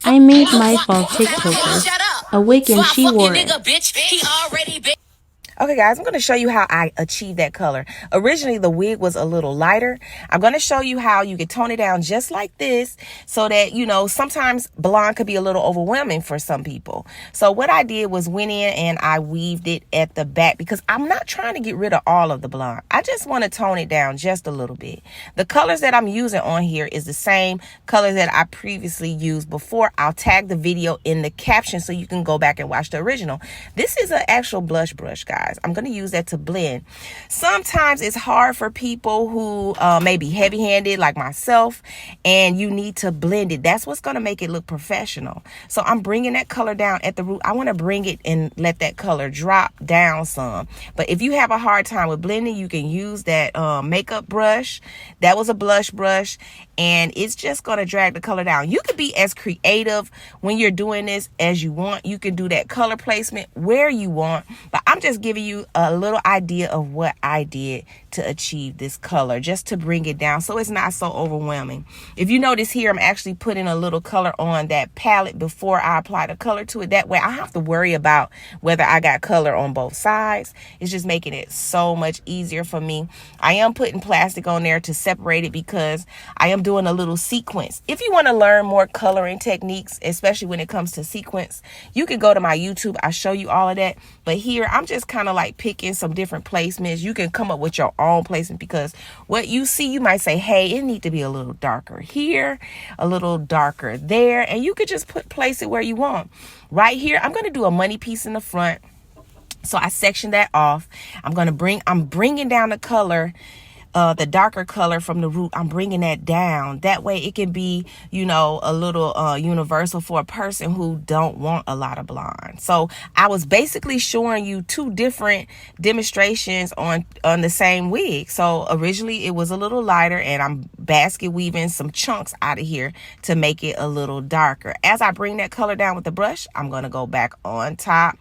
I made my fall TikToker a wig and she wore it. Okay, guys, I'm going to show you how I achieved that color. Originally, the wig was a little lighter. I'm going to show you how you can tone it down just like this so that, you know, sometimes blonde could be a little overwhelming for some people. So what I did was went in and I weaved it at the back because I'm not trying to get rid of all of the blonde. I just want to tone it down just a little bit. The colors that I'm using on here is the same colors that I previously used before. I'll tag the video in the caption so you can go back and watch the original. This is an actual blush brush, guys. I'm going to use that to blend. Sometimes it's hard for people who may be heavy-handed like myself, and you need to blend it. That's what's going to make it look professional. So I'm bringing that color down at the root. I want to bring it and let that color drop down some. But if you have a hard time with blending, you can use that makeup brush. That was a blush brush, and it's just going to drag the color down. You could be as creative when you're doing this as you want. You can do that color placement where you want, but I'm just giving you a little idea of what I did to achieve this color, just to bring it down so it's not so overwhelming. If you notice here, I'm actually putting a little color on that palette before I apply the color to it. That way I don't have to worry about whether I got color on both sides. It's just making it so much easier for me. I am putting plastic on there to separate it because I am doing a little sequence. If you want to learn more coloring techniques, especially when it comes to sequence, you can go to my YouTube. I show you all of that. But here I'm just kind of like picking some different placements. You can come up with your own placement because what you see, you might say, hey, it needs to be a little darker here, a little darker there, and you could just place it where you want. Right here, I'm going to do a money piece in the front. So I section that off. I'm bringing down the color, the darker color from the root. I'm bringing that down. That way it can be, you know, a little universal for a person who don't want a lot of blonde. So I was basically showing you two different demonstrations on the same wig. So originally it was a little lighter, and I'm basket weaving some chunks out of here to make it a little darker. As I bring that color down with the brush, I'm going to go back on top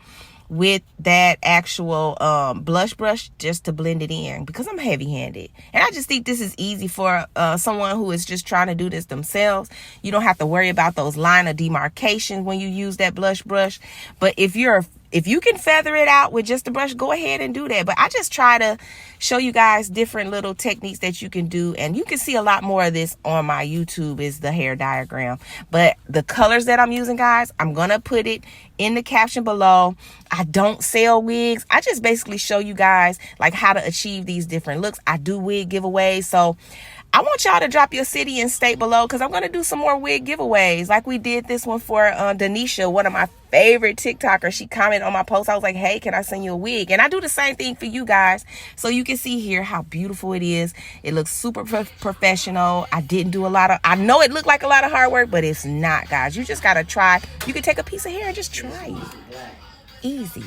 with that actual blush brush just to blend it in because I'm heavy-handed, and I just think this is easy for someone who is just trying to do this themselves. You don't have to worry about those line of demarcation when you use that blush brush. But if you can feather it out with just the brush, go ahead and do that. But I just try to show you guys different little techniques that you can do. And you can see a lot more of this on my YouTube, is the hair diagram. But the colors that I'm using, guys, I'm going to put it in the caption below. I don't sell wigs. I just basically show you guys like how to achieve these different looks. I do wig giveaways. So I want y'all to drop your city and state below because I'm going to do some more wig giveaways. Like we did this one for Denisha, one of my favorite TikTokers. She commented on my post. I was like, hey, can I send you a wig? And I do the same thing for you guys. So you can see here how beautiful it is. It looks super professional. I didn't do a lot of, I know it looked like a lot of hard work, but it's not, guys. You just got to try. You can take a piece of hair and just try it. Easy.